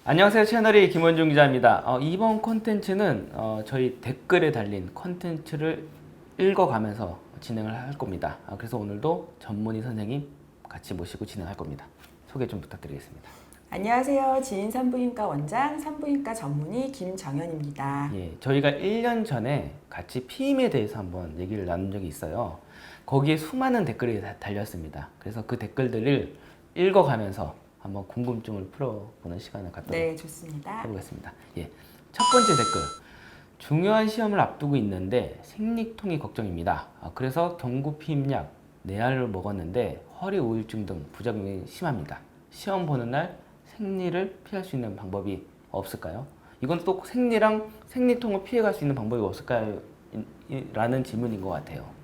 안녕하세요. 채널의 김원중 기자입니다. 이번 콘텐츠는 저희 댓글에 달린 콘텐츠를 읽어가면서 진행을 할 겁니다. 그래서 오늘도 전문의 선생님 같이 모시고 진행할 겁니다. 소개 좀 부탁드리겠습니다. 안녕하세요. 지인 산부인과 원장, 산부인과 전문의 김정현입니다. 예, 저희가 1년 전에 같이 피임에 대해서 한번 얘기를 나눈 적이 있어요. 거기에 수많은 댓글이 달렸습니다. 그래서 그 댓글들을 읽어가면서 한번 궁금증을 풀어보는 시간을 갖도록 네, 좋습니다. 해보겠습니다. 예, 첫 번째 댓글. 중요한 시험을 앞두고 있는데 생리통이 걱정입니다. 그래서 경구피임약 4알을 먹었는데 허리 우울증 등 부작용이 심합니다. 시험 보는 날 생리를 피할 수 있는 방법이 없을까요? 이건 또 생리랑 생리통을 피해갈 수 있는 방법이 없을까요? 라는 질문인 것 같아요.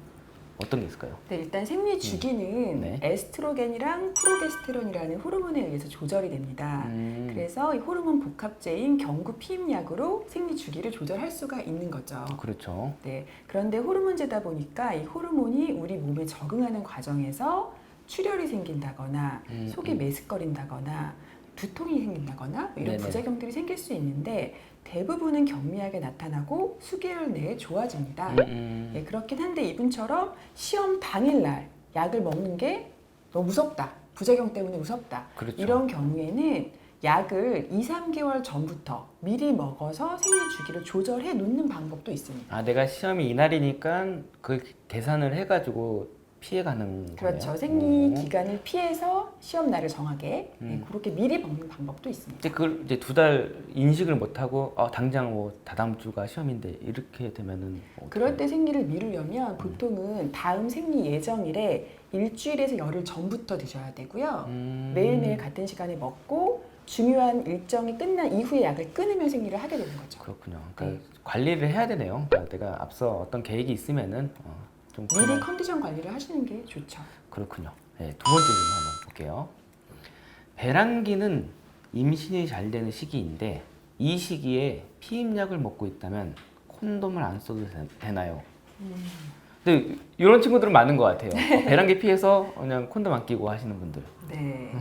어떤 게 있을까요? 네, 일단 생리 주기는 네. 에스트로겐이랑 프로게스테론이라는 호르몬에 의해서 조절이 됩니다. 그래서 이 호르몬 복합제인 경구피임약으로 생리 주기를 조절할 수가 있는 거죠. 그렇죠. 네, 그런데 호르몬제다 보니까 이 호르몬이 우리 몸에 적응하는 과정에서 출혈이 생긴다거나 속이 메스꺼린다거나 두통이 생긴다거나 이런 네네. 부작용들이 생길 수 있는데 대부분은 경미하게 나타나고 수개월 내에 좋아집니다. 예, 그렇긴 한데 이분처럼 시험 당일날 약을 먹는 게 너무 무섭다. 부작용 때문에 무섭다. 그렇죠. 이런 경우에는 약을 2, 3개월 전부터 미리 먹어서 생리 주기를 조절해 놓는 방법도 있습니다. 내가 시험이 이날이니까 그 계산을 해가지고 피해가는 그렇죠. 거네요. 생리 기간을 피해서 시험 날을 정하게 예, 그렇게 미리 먹는 방법도 있습니다. 이제 그걸 이제 2달 인식을 못 하고 당장 뭐 다다음 주가 시험인데 이렇게 되면은 그럴 때 생리를 미루려면 보통은 다음 생리 예정일에 일주일에서 열흘 전부터 드셔야 되고요. 매일매일 같은 시간에 먹고 중요한 일정이 끝난 이후에 약을 끊으면 생리를 하게 되는 거죠. 그렇군요. 그러니까 관리를 해야 되네요. 그러니까 내가 앞서 어떤 계획이 있으면은 좀 미리 컨디션 관리를 하시는 게 좋죠. 그렇군요. 네, 두 번째 질문 한번 볼게요. 배란기는 임신이 잘 되는 시기인데 이 시기에 피임약을 먹고 있다면 콘돔을 안 써도 되나요? 근데 이런 친구들은 많은 것 같아요. 배란기 피해서 그냥 콘돔 안 끼고 하시는 분들. 네.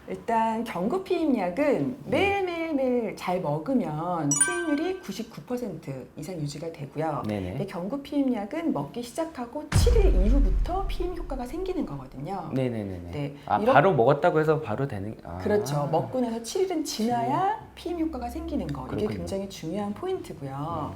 일단 경구피임약은 매일매일 잘 먹으면 피임률이 99% 이상 유지가 되고요. 네네. 근데 경구피임약은 먹기 시작하고 7일 이후부터 피임 효과가 생기는 거거든요. 네네네네. 네, 바로 먹었다고 해서 바로 되는. 그렇죠. 먹고 나서 7일은 지나야 피임 효과가 생기는 거. 이게 그렇군요. 굉장히 중요한 포인트고요.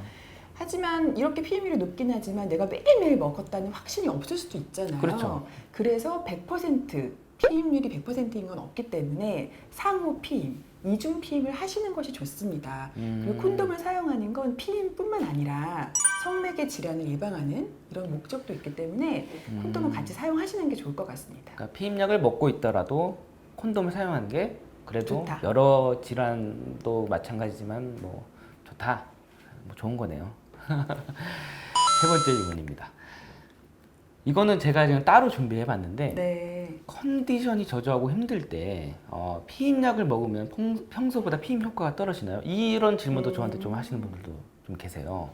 하지만 이렇게 피임률이 높긴 하지만 내가 매일매일 먹었다는 확신이 없을 수도 있잖아요. 그렇죠. 그래서 100% 피임률이 100%인 건 없기 때문에 상호 피임, 이중 피임을 하시는 것이 좋습니다. 그리고 콘돔을 사용하는 건 피임뿐만 아니라 성매개 질환을 예방하는 이런 목적도 있기 때문에 콘돔을 같이 사용하시는 게 좋을 것 같습니다. 그러니까 피임약을 먹고 있더라도 콘돔을 사용하는 게 그래도 좋다. 여러 질환도 마찬가지지만 뭐 좋다. 뭐 좋은 거네요. 세 번째 질문입니다. 이거는 제가 지금 따로 준비해 봤는데 네. 컨디션이 저조하고 힘들 때 피임약을 먹으면 평소보다 피임 효과가 떨어지나요? 이런 질문도 저한테 좀 하시는 분들도 좀 계세요.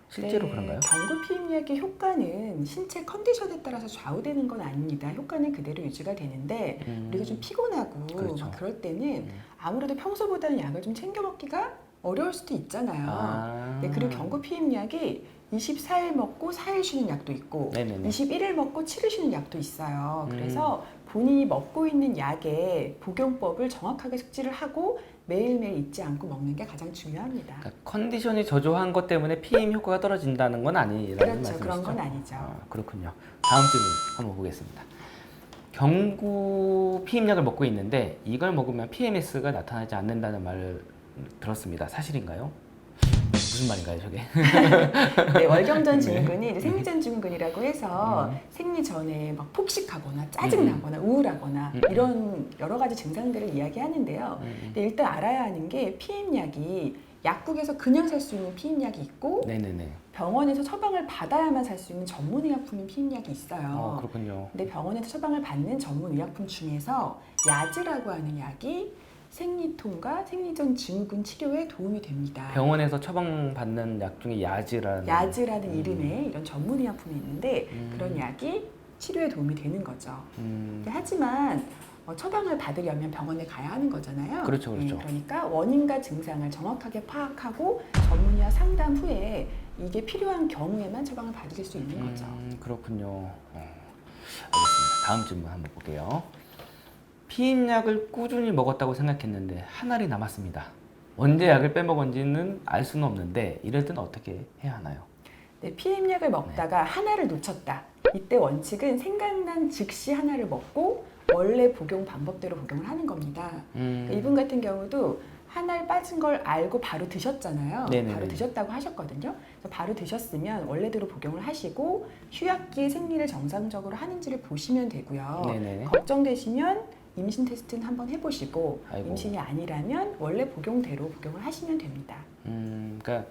실제로 네, 그런가요? 경구 피임약의 효과는 신체 컨디션에 따라서 좌우되는 건 아닙니다. 효과는 그대로 유지가 되는데 우리가 좀 피곤하고 그렇죠. 막 그럴 때는 아무래도 평소보다는 약을 좀 챙겨 먹기가 어려울 수도 있잖아요. 네, 그리고 경구 피임약이 24일 먹고 4일 쉬는 약도 있고 네네네. 21일 먹고 7일 쉬는 약도 있어요. 그래서 본인이 먹고 있는 약의 복용법을 정확하게 숙지를 하고 매일매일 잊지 않고 먹는 게 가장 중요합니다. 그러니까 컨디션이 저조한 것 때문에 피임 효과가 떨어진다는 건 아니라는 그렇죠. 말씀이시죠? 그런 건 아니죠. 그렇군요. 다음 질문 한번 보겠습니다. 경구 피임약을 먹고 있는데 이걸 먹으면 PMS가 나타나지 않는다는 말을 들었습니다. 사실인가요? 무슨 말인가요, 저게? 네, 월경전 증후군이 이제 생리전 증후군이라고 해서 생리 전에 막 폭식하거나 짜증나거나 우울하거나 이런 여러 가지 증상들을 이야기하는데요. 근데 일단 알아야 하는 게 피임약이 약국에서 그냥 살 수 있는 피임약이 있고 네네네. 병원에서 처방을 받아야만 살 수 있는 전문 의약품인 피임약이 있어요. 그렇군요. 근데 병원에서 처방을 받는 전문 의약품 중에서 야즈라고 하는 약이 생리통과 생리전 증후군 치료에 도움이 됩니다. 병원에서 처방받는 약 중에 야즈라는 이름의 이런 전문 의약품이 있는데 그런 약이 치료에 도움이 되는 거죠. 하지만 처방을 받으려면 병원에 가야 하는 거잖아요. 그렇죠, 그렇죠. 그러니까 원인과 증상을 정확하게 파악하고 전문의와 상담 후에 이게 필요한 경우에만 처방을 받으실 수 있는 거죠. 그렇군요. 알겠습니다. 다음 질문 한번 볼게요. 피임약을 꾸준히 먹었다고 생각했는데 한 알이 남았습니다. 언제 약을 빼먹은지는 알 수는 없는데 이럴 때는 어떻게 해야 하나요? 네, 피임약을 먹다가 하나를 놓쳤다. 이때 원칙은 생각난 즉시 하나를 먹고 원래 복용 방법대로 복용을 하는 겁니다. 그러니까 이분 같은 경우도 한 알 빠진 걸 알고 바로 드셨잖아요. 네네네. 바로 드셨다고 하셨거든요. 그래서 바로 드셨으면 원래대로 복용을 하시고 휴약기의 생리를 정상적으로 하는지를 보시면 되고요. 네네. 걱정되시면 임신 테스트는 한번 해보시고 아이고. 임신이 아니라면 원래 복용대로 복용을 하시면 됩니다. 그러니까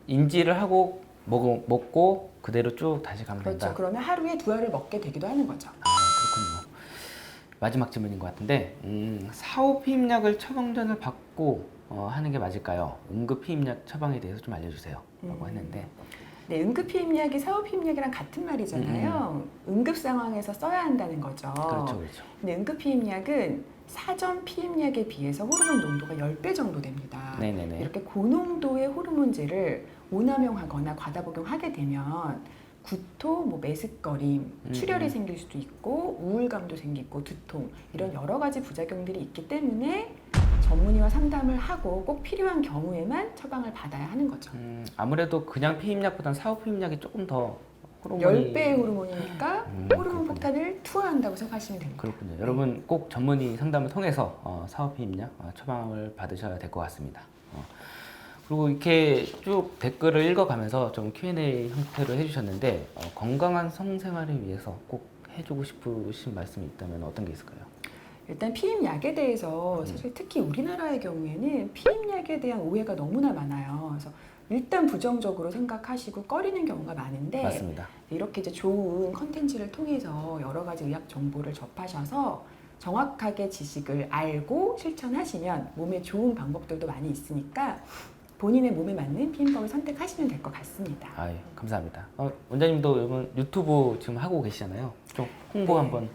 인지를 하고 먹고 그대로 쭉 다시 가면 그렇죠. 된다. 그러면 하루에 2알을 먹게 되기도 하는 거죠. 그렇군요. 마지막 질문인 것 같은데 사후 피임약을 처방전을 받고 하는 게 맞을까요? 응급 피임약 처방에 대해서 좀 알려주세요. 라고 했는데 네, 응급 피임약이 사후 피임약이랑 같은 말이잖아요. 응급 상황에서 써야 한다는 거죠. 그렇죠, 그렇죠. 근데 응급 피임약은 사전 피임약에 비해서 호르몬 농도가 10배 정도 됩니다. 네네네. 이렇게 고농도의 호르몬제를 오남용하거나 과다 복용하게 되면 구토, 메스꺼림, 출혈이 생길 수도 있고 우울감도 생기고 두통 이런 여러 가지 부작용들이 있기 때문에 전문의와 상담을 하고 꼭 필요한 경우에만 처방을 받아야 하는 거죠. 아무래도 그냥 피임약보다는 사후 피임약이 조금 더 호르몬이 10배의 호르몬이니까 호르몬 그렇군요. 폭탄을 투하한다고 생각하시면 됩니다. 그렇군요. 여러분 꼭 전문의 상담을 통해서 사후 피임약 처방을 받으셔야 될 것 같습니다. 그리고 이렇게 쭉 댓글을 읽어가면서 좀 Q&A 형태로 해주셨는데 건강한 성생활을 위해서 꼭 해주고 싶으신 말씀이 있다면 어떤 게 있을까요? 일단 피임약에 대해서 사실 특히 우리나라의 경우에는 피임약에 대한 오해가 너무나 많아요. 그래서 일단 부정적으로 생각하시고 꺼리는 경우가 많은데 맞습니다. 이렇게 이제 좋은 컨텐츠를 통해서 여러 가지 의학 정보를 접하셔서 정확하게 지식을 알고 실천하시면 몸에 좋은 방법들도 많이 있으니까 본인의 몸에 맞는 피임법을 선택하시면 될 것 같습니다. 예, 감사합니다. 원장님도 여러분 유튜브 지금 하고 계시잖아요. 좀 홍보 한번.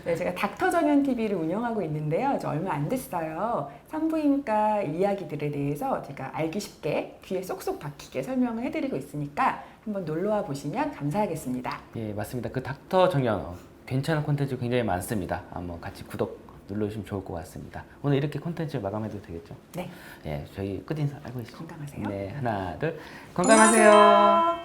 네, 제가 닥터정연 TV를 운영하고 있는데요. 저 얼마 안 됐어요. 산부인과 이야기들에 대해서 제가 알기 쉽게 귀에 쏙쏙 박히게 설명을 해드리고 있으니까 한번 놀러와 보시면 감사하겠습니다. 예, 맞습니다. 그 닥터 정연 괜찮은 콘텐츠 굉장히 많습니다. 한번 같이 구독 눌러주시면 좋을 것 같습니다. 오늘 이렇게 콘텐츠 마감해도 되겠죠? 네, 예, 저희 끝인사 알고 계시죠? 건강하세요. 네, 하나, 둘, 건강하세요.